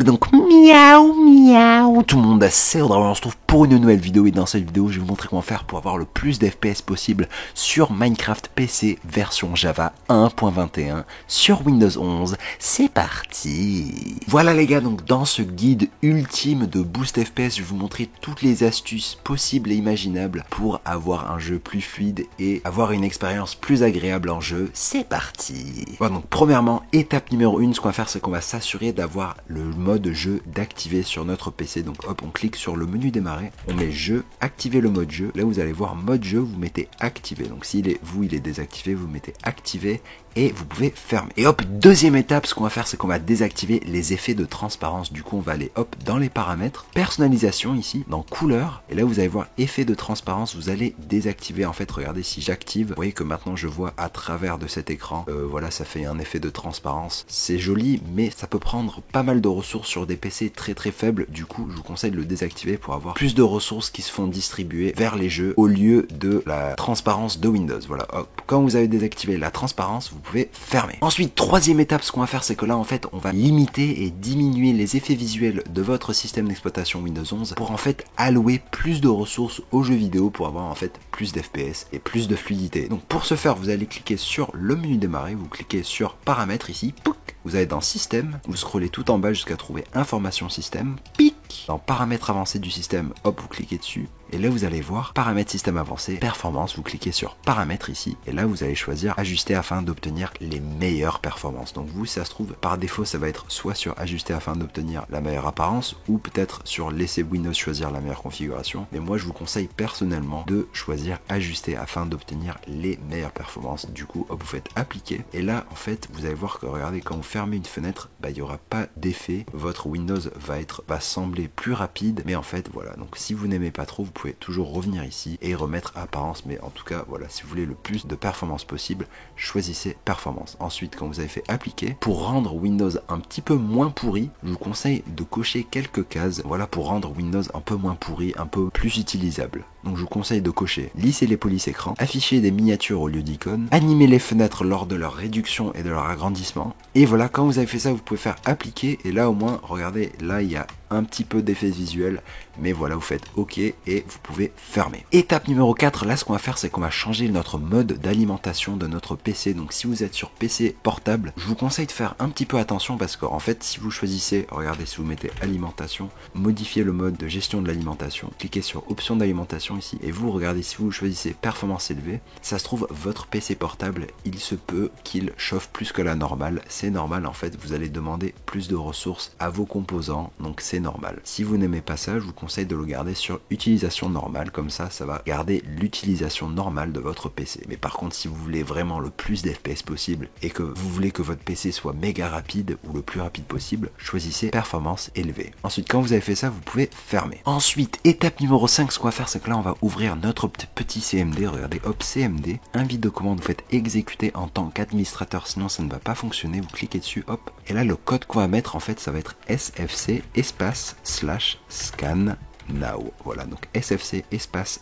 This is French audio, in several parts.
Donc miaou miaou, tout le monde c'est Audrey, on se retrouve pour une nouvelle vidéo et dans cette vidéo je vais vous montrer comment faire pour avoir le plus d'FPS possible sur Minecraft PC version Java 1.21 sur Windows 11. C'est parti. Voilà les gars, donc dans ce guide ultime de boost FPS je vais vous montrer toutes les astuces possibles et imaginables pour avoir un jeu plus fluide et avoir une expérience plus agréable en jeu. C'est parti. Voilà, donc premièrement, étape numéro 1, ce qu'on va faire c'est qu'on va s'assurer d'avoir le mode jeu d'activer sur notre PC. Donc hop, on clique sur le menu démarrer, on met jeu, activer le mode jeu. Là vous allez voir mode jeu, vous mettez activé. Donc s'il est il est désactivé, vous mettez activé et vous pouvez fermer. Et hop, deuxième étape, ce qu'on va faire c'est qu'on va désactiver les effets de transparence. Du coup on va aller hop dans les paramètres, personnalisation ici, dans couleur, et là vous allez voir effet de transparence, vous allez désactiver. En fait regardez, si j'active, vous voyez que maintenant je vois à travers de cet écran, voilà, ça fait un effet de transparence. C'est joli mais ça peut prendre pas mal de ressources sur des PC très faibles. Du coup je vous conseille de le désactiver pour avoir plus de ressources qui se font distribuer vers les jeux au lieu de la transparence de Windows. Voilà, hop, quand vous avez désactivé la transparence, vous pouvez fermer. Ensuite, troisième étape, ce qu'on va faire c'est que là en fait on va limiter et diminuer les effets visuels de votre système d'exploitation Windows 11 pour en fait allouer plus de ressources aux jeux vidéo pour avoir en fait plus d'FPS et plus de fluidité. Donc pour ce faire vous allez cliquer sur le menu démarrer, vous cliquez sur paramètres ici, pouc, vous allez dans système, vous scrollez tout en bas jusqu'à trouver information système, pic, dans paramètres avancés du système, hop, vous cliquez dessus. Et là vous allez voir paramètres système avancé, performance, vous cliquez sur paramètres ici et là vous allez choisir ajuster afin d'obtenir les meilleures performances. Donc vous, ça se trouve par défaut ça va être soit sur ajuster afin d'obtenir la meilleure apparence ou peut-être sur laisser Windows choisir la meilleure configuration. Mais moi je vous conseille personnellement de choisir ajuster afin d'obtenir les meilleures performances. Du coup hop, vous faites appliquer et là en fait vous allez voir que regardez, quand vous fermez une fenêtre, il n'y aura pas d'effet, votre Windows va sembler plus rapide, mais en fait voilà, donc si vous n'aimez pas trop vous pouvez toujours revenir ici et remettre apparence, mais en tout cas voilà, si vous voulez le plus de performance possible, choisissez performance. Ensuite quand vous avez fait appliquer, pour rendre Windows un petit peu moins pourri, je vous conseille de cocher quelques cases, voilà, pour rendre Windows un peu moins pourri, un peu plus utilisable. Donc je vous conseille de cocher lisser les polices écran, afficher des miniatures au lieu d'icônes, animer les fenêtres lors de leur réduction et de leur agrandissement. Et voilà, quand vous avez fait ça, vous pouvez faire appliquer et là au moins, regardez, là il y a un petit peu d'effet visuel, mais voilà, vous faites OK et vous pouvez fermer. Étape numéro 4, là ce qu'on va faire c'est qu'on va changer notre mode d'alimentation de notre PC. Donc si vous êtes sur PC portable, je vous conseille de faire un petit peu attention parce qu'en fait si vous choisissez, regardez, si vous mettez alimentation, modifier le mode de gestion de l'alimentation, cliquez sur option d'alimentation ici et vous regardez, si vous choisissez performance élevée, ça se trouve votre PC portable, il se peut qu'il chauffe plus que la normale. C'est normal en fait, vous allez demander plus de ressources à vos composants, donc c'est normal. Si vous n'aimez pas ça, je vous conseille de le garder sur utilisation normale, comme ça va garder l'utilisation normale de votre PC. Mais par contre si vous voulez vraiment le plus d'FPS possible et que vous voulez que votre PC soit méga rapide ou le plus rapide possible, choisissez performance élevée. Ensuite quand vous avez fait ça, vous pouvez fermer. Ensuite étape numéro 5, ce qu'on va faire c'est que là on va ouvrir notre petit CMD, regardez, hop, CMD, invite de commande, vous faites exécuter en tant qu'administrateur, sinon ça ne va pas fonctionner, vous cliquez dessus, hop, et là le code qu'on va mettre en fait ça va être SFC espace /scan now. Voilà, donc SFC espace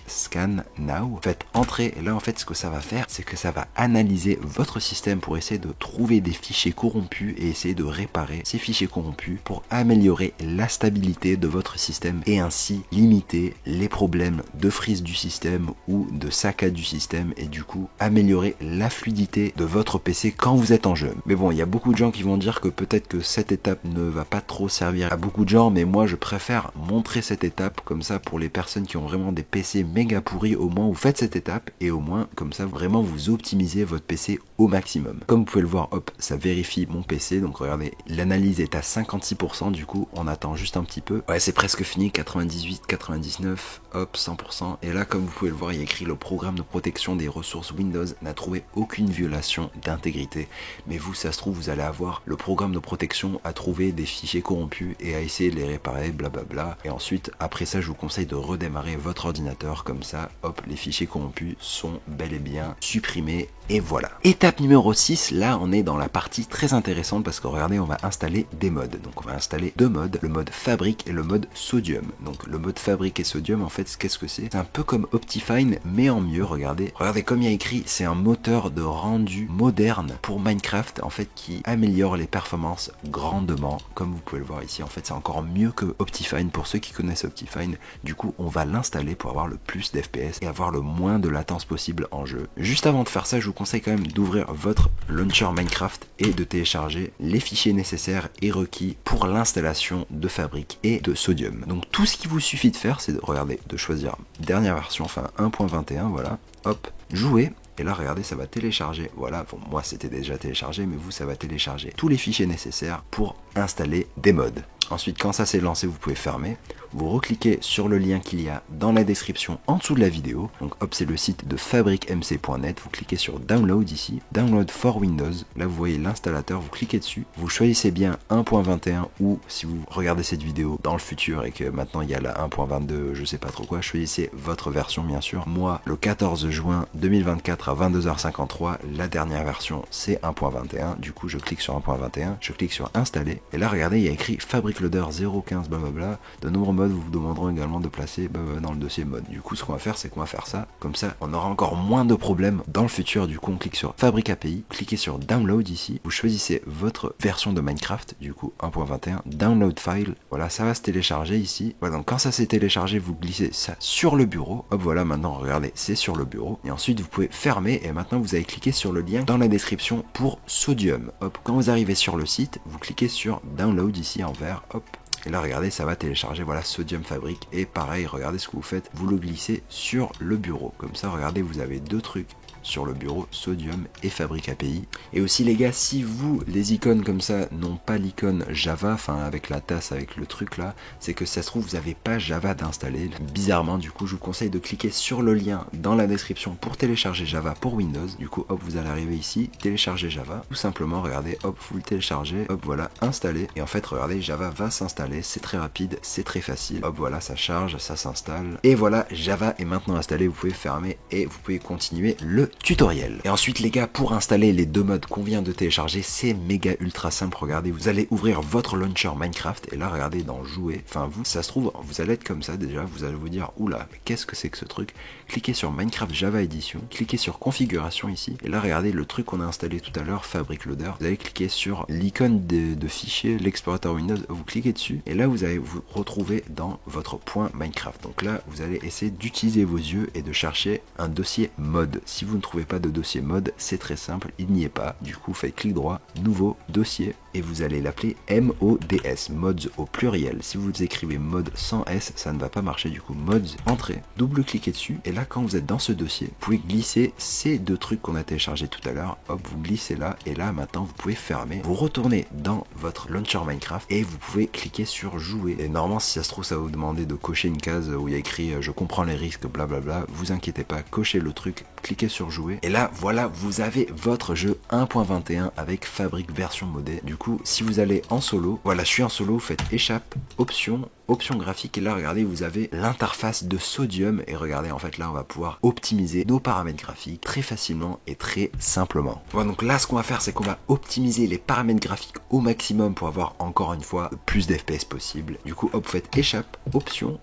/scan now. Faites entrer et là en fait ce que ça va faire c'est que ça va analyser votre système pour essayer de trouver des fichiers corrompus et essayer de réparer ces fichiers corrompus pour améliorer la stabilité de votre système et ainsi limiter les problèmes de freeze du système ou de saccade du système et du coup améliorer la fluidité de votre PC quand vous êtes en jeu. Mais bon, il y a beaucoup de gens qui vont dire que peut-être que cette étape ne va pas trop servir à beaucoup de gens, mais moi je préfère montrer cette étape comme ça pour les personnes qui ont vraiment des PC méga pourris. Au moins vous faites cette étape et au moins comme ça vraiment vous optimisez votre PC au maximum. Comme vous pouvez le voir, hop, ça vérifie mon PC, donc regardez, l'analyse est à 56%, du coup on attend juste un petit peu. Ouais, c'est presque fini, 98, 99, hop, 100%. Et là comme vous pouvez le voir, il y a écrit le programme de protection des ressources Windows n'a trouvé aucune violation d'intégrité. Mais vous, ça se trouve, vous allez avoir le programme de protection à trouver des fichiers corrompus et à essayer de les réparer, blablabla. Et ensuite ensuite, après ça, je vous conseille de redémarrer votre ordinateur, comme ça, hop, les fichiers corrompus sont bel et bien supprimés, et voilà. Étape numéro 6, là on est dans la partie très intéressante parce que regardez, on va installer des modes. Donc on va installer deux modes, le mode fabrique et le mode sodium. Donc le mode fabrique et sodium, en fait, qu'est-ce que c'est? C'est un peu comme Optifine, mais en mieux, regardez. Regardez comme il y a écrit, c'est un moteur de rendu moderne pour Minecraft, en fait, qui améliore les performances grandement, comme vous pouvez le voir ici. En fait, c'est encore mieux que Optifine pour ceux qui connaissent Optifine. Du coup, on va l'installer pour avoir le plus d'FPS et avoir le moins de latence possible en jeu. Juste avant de faire ça, je vous conseille quand même d'ouvrir votre launcher Minecraft et de télécharger les fichiers nécessaires et requis pour l'installation de fabrique et de sodium. Donc tout ce qu'il vous suffit de faire, c'est de regarder, de choisir dernière version, enfin 1.21, voilà, hop, jouer. Et là, regardez, ça va télécharger, voilà, bon, moi c'était déjà téléchargé, mais vous, ça va télécharger tous les fichiers nécessaires pour installer des mods. Ensuite, quand ça s'est lancé, vous pouvez fermer. Vous recliquez sur le lien qu'il y a dans la description en dessous de la vidéo. Donc hop, c'est le site de fabriquemc.net. Vous cliquez sur Download ici, Download for Windows. Là, vous voyez l'installateur, vous cliquez dessus. Vous choisissez bien 1.21 ou si vous regardez cette vidéo dans le futur et que maintenant il y a la 1.22, je sais pas trop quoi, choisissez votre version bien sûr. Moi, le 14 juin 2024 à 22h53, la dernière version c'est 1.21. Du coup, je clique sur 1.21, je clique sur Installer. Et là, regardez, il y a écrit Fabric Loader 015 blablabla. De nombreux modes vous demanderont également de placer dans le dossier mode. Du coup, ce qu'on va faire, c'est qu'on va faire ça. Comme ça, on aura encore moins de problèmes dans le futur. Du coup, on clique sur Fabric API, cliquez sur Download ici. Vous choisissez votre version de Minecraft, du coup 1.21, Download File. Voilà, ça va se télécharger ici. Voilà, donc quand ça s'est téléchargé, vous glissez ça sur le bureau. Hop, voilà, maintenant, regardez, c'est sur le bureau. Et ensuite, vous pouvez fermer. Et maintenant, vous allez cliquer sur le lien dans la description pour Sodium. Hop, quand vous arrivez sur le site, vous cliquez sur Download ici en vert. Hop. Et là, regardez, ça va télécharger, voilà, Sodium Fabric. Et pareil, regardez ce que vous faites, vous le glissez sur le bureau. Comme ça, regardez, vous avez deux trucs sur le bureau, Sodium et Fabric API. Et aussi les gars, si vous, les icônes comme ça, n'ont pas l'icône Java, enfin avec la tasse, avec le truc là, c'est que ça se trouve, vous n'avez pas Java d'installer. Bizarrement, du coup, je vous conseille de cliquer sur le lien dans la description pour télécharger Java pour Windows. Du coup, hop, vous allez arriver ici, télécharger Java. Tout simplement, regardez, hop, vous le téléchargez, hop, voilà, installer. Et en fait, regardez, Java va s'installer, c'est très rapide, c'est très facile. Hop, voilà, ça charge, ça s'installe. Et voilà, Java est maintenant installé, vous pouvez fermer et vous pouvez continuer le tutoriel. Et ensuite les gars, pour installer les deux modes qu'on vient de télécharger, c'est méga ultra simple. Regardez, vous allez ouvrir votre launcher Minecraft et là regardez dans jouer, enfin vous, ça se trouve, vous allez être comme ça déjà, vous allez vous dire oula, mais qu'est-ce que c'est que ce truc? Cliquez sur Minecraft Java Edition, cliquez sur configuration ici, et là regardez le truc qu'on a installé tout à l'heure, Fabric Loader. Vous allez cliquer sur l'icône de fichier, l'explorateur Windows, vous cliquez dessus et là vous allez vous retrouver dans votre point Minecraft. Donc là vous allez essayer d'utiliser vos yeux et de chercher un dossier mode. Si vous ne trouvez pas de dossier mode, c'est très simple, il n'y est pas. Du coup, faites clic droit, nouveau dossier, et vous allez l'appeler MODS, mods au pluriel. Si vous écrivez mode sans S, ça ne va pas marcher. Du coup, mods, entrez, double-cliquez dessus, et là, quand vous êtes dans ce dossier, vous pouvez glisser ces deux trucs qu'on a téléchargés tout à l'heure. Hop, vous glissez là, et là, maintenant, vous pouvez fermer. Vous retournez dans votre launcher Minecraft, et vous pouvez cliquer sur jouer. Et normalement, si ça se trouve, ça va vous demander de cocher une case où il y a écrit je comprends les risques, blablabla. Vous inquiétez pas, cochez le truc, cliquez sur jouer. Et là, voilà, vous avez votre jeu 1.21 avec Fabric version modée. Du coup, si vous allez en solo, voilà, je suis en solo, vous faites échappe, option graphique, et là, regardez, vous avez l'interface de Sodium, et regardez, en fait, là, on va pouvoir optimiser nos paramètres graphiques très facilement et très simplement. Voilà, donc là, ce qu'on va faire, c'est qu'on va optimiser les paramètres graphiques au maximum pour avoir, encore une fois, le plus d'FPS possible. Du coup, hop, vous faites échappe, option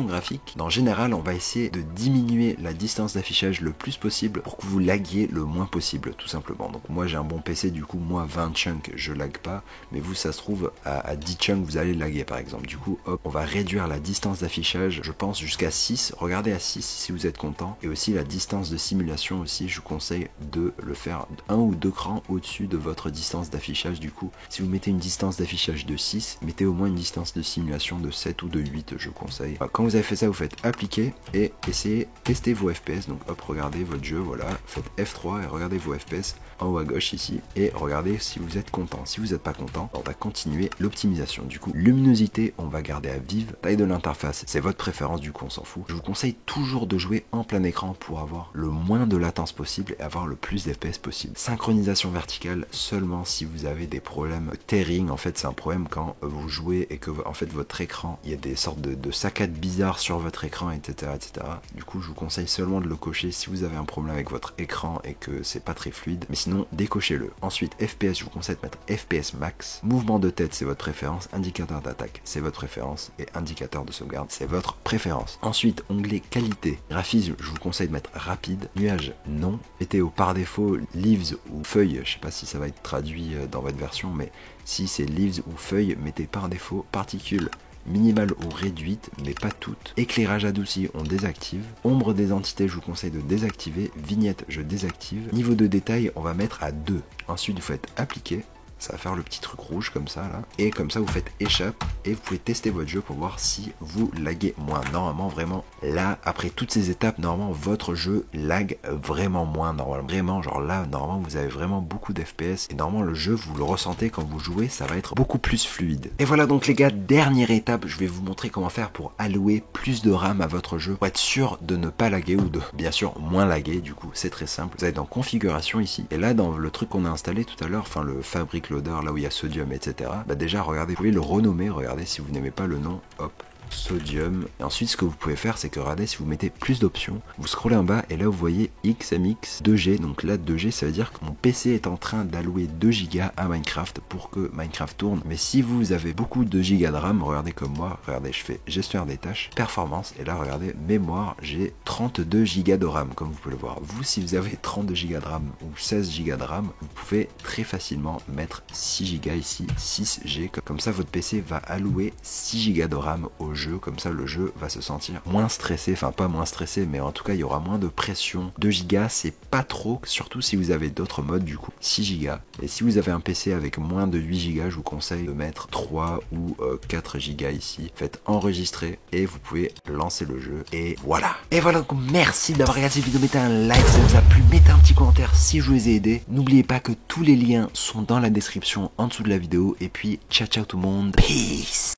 graphique. En général, on va essayer de diminuer la distance d'affichage le plus possible pour que vous laguiez le moins possible, tout simplement. Donc moi j'ai un bon PC, du coup moi 20 chunks je lag pas, mais vous ça se trouve à 10 chunks vous allez laguer par exemple. Du coup hop, on va réduire la distance d'affichage, je pense jusqu'à 6, regardez à 6 si vous êtes content. Et aussi la distance de simulation aussi, je vous conseille de le faire un ou deux crans au-dessus de votre distance d'affichage. Du coup si vous mettez une distance d'affichage de 6, mettez au moins une distance de simulation de 7 ou de 8, je conseille. Quand vous avez fait ça, vous faites appliquer et essayez tester vos FPS. Donc hop, regardez votre jeu, voilà, faites F3 et regardez vos FPS. en haut à gauche ici et regardez si vous êtes content. Si vous n'êtes pas content, on va continuer l'optimisation. Du coup, luminosité, on va garder à vive. Taille de l'interface, c'est votre préférence, du coup on s'en fout. Je vous conseille toujours de jouer en plein écran pour avoir le moins de latence possible et avoir le plus d'FPS possible. Synchronisation verticale seulement si vous avez des problèmes de tearing. En fait, c'est un problème quand vous jouez et que en fait votre écran, il y a des sortes de saccades bizarres sur votre écran, etc., etc. Du coup, je vous conseille seulement de le cocher si vous avez un problème avec votre écran et que c'est pas très fluide, mais sinon décochez-le. Ensuite, FPS, je vous conseille de mettre FPS max. Mouvement de tête, c'est votre préférence. Indicateur d'attaque, c'est votre préférence. Et indicateur de sauvegarde, c'est votre préférence. Ensuite, onglet qualité. Graphisme, je vous conseille de mettre rapide. Nuage, non. Météo, par défaut, leaves ou feuilles, je sais pas si ça va être traduit dans votre version, mais si c'est leaves ou feuilles, mettez par défaut particules minimale ou réduite, mais pas toutes. Éclairage adouci, on désactive. Ombre des entités, je vous conseille de désactiver. Vignette, je désactive. Niveau de détail, on va mettre à 2. Ensuite, vous faites appliquer. Ça va faire le petit truc rouge comme ça là. Et comme ça vous faites échappe et vous pouvez tester votre jeu pour voir si vous laguez moins. Normalement vraiment là, après toutes ces étapes, normalement votre jeu lag vraiment moins. Normalement vraiment genre là, normalement vous avez vraiment beaucoup d'FPS. Et normalement le jeu vous le ressentez quand vous jouez, ça va être beaucoup plus fluide. Et voilà donc les gars, dernière étape, je vais vous montrer comment faire pour allouer plus de RAM à votre jeu. Pour être sûr de ne pas laguer ou de bien sûr moins laguer. Du coup c'est très simple. Vous allez dans configuration ici. Et là dans le truc qu'on a installé tout à l'heure, enfin le fabric loader là où il y a sodium etc, bah déjà regardez, vous pouvez le renommer, regardez si vous n'aimez pas le nom, hop, sodium. Et ensuite ce que vous pouvez faire c'est que regardez, si vous mettez plus d'options, vous scrollez en bas et là vous voyez XMX 2G, donc là 2G ça veut dire que mon PC est en train d'allouer 2 Go à Minecraft pour que Minecraft tourne. Mais si vous avez beaucoup de Go de RAM, regardez comme moi, regardez, je fais gestionnaire des tâches, performance, et là regardez, mémoire, j'ai 32 Go de RAM comme vous pouvez le voir. Vous, si vous avez 32 Go de RAM ou 16 Go de RAM, vous pouvez très facilement mettre 6 Go ici, 6G, comme ça votre PC va allouer 6 Go de RAM au jeu, comme ça le jeu va se sentir moins stressé, enfin pas moins stressé, mais en tout cas il y aura moins de pression. 2 Go c'est pas trop, surtout si vous avez d'autres modes du coup, 6 Go. Et si vous avez un PC avec moins de 8 Go, je vous conseille de mettre 3 ou 4 Go ici. Faites enregistrer et vous pouvez lancer le jeu. Et voilà. Et voilà, donc merci d'avoir regardé cette vidéo. Mettez un like si ça vous a plu, mettez un petit commentaire si je vous ai aidé. N'oubliez pas que tous les liens sont dans la description en dessous de la vidéo. Et puis ciao ciao tout le monde. Peace.